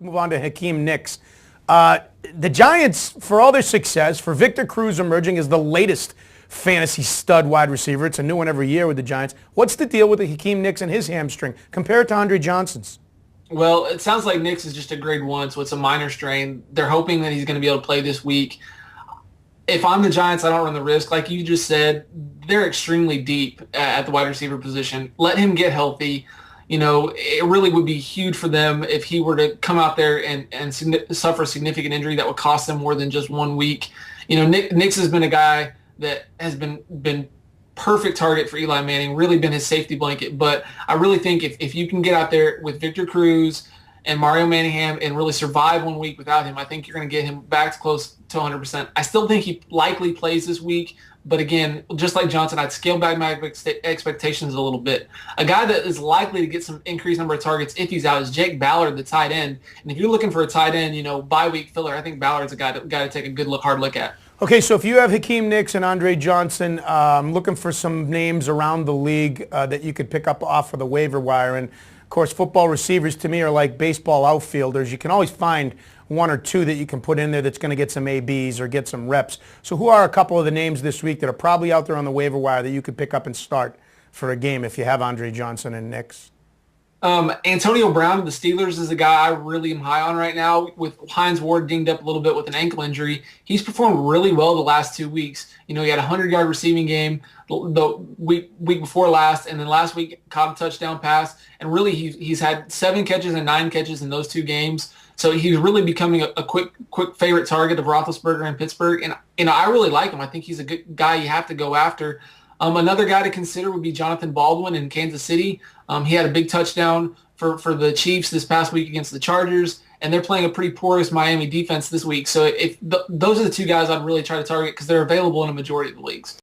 Move on to Hakeem Nicks. The Giants, for all their success, for Victor Cruz emerging as the latest fantasy stud wide receiver, it's a new one every year with the Giants. What's the deal with the Hakeem Nicks and his hamstring compared to Andre Johnson's? Well, it sounds like Nicks is just a grade 1, so it's a minor strain. They're hoping that he's going to be able to play this week. If I'm the Giants, I don't run the risk. Like you just said, they're extremely deep at the wide receiver position. Let him get healthy. It really would be huge for them if he were to come out there and suffer a significant injury that would cost them more than just 1 week. Nicks has been a guy that has been perfect target for Eli Manning, really been his safety blanket. But I really think if you can get out there with Victor Cruz and Mario Manningham and really survive 1 week without him, I think you're going to get him back to close to 100%. I still think he likely plays this week. But again, just like Johnson, I'd scale back my expectations a little bit. A guy that is likely to get some increased number of targets if he's out is Jake Ballard, the tight end. And if you're looking for a tight end, bye-week filler, I think Ballard's a guy to take a hard look at. Okay, so if you have Hakeem Nicks and Andre Johnson, I'm looking for some names around the league that you could pick up off of the waiver wire. And, of course, football receivers to me are like baseball outfielders. You can always find one or two that you can put in there that's going to get some ABs or get some reps. So who are a couple of the names this week that are probably out there on the waiver wire that you could pick up and start for a game if you have Andre Johnson and Nicks? Antonio Brown of the Steelers is a guy I really am high on right now. With Hines Ward dinged up a little bit with an ankle injury, he's performed really well the last 2 weeks. He had a 100-yard receiving game the week before last, and then last week caught a touchdown pass. And really, he's had 7 catches and 9 catches in those 2 games. So he's really becoming a quick favorite target of Roethlisberger in Pittsburgh. And I really like him. I think he's a good guy you have to go after. Another guy to consider would be Jonathan Baldwin in Kansas City. He had a big touchdown for the Chiefs this past week against the Chargers, and they're playing a pretty porous Miami defense this week. So those are the 2 guys I'd really try to target because they're available in a majority of the leagues.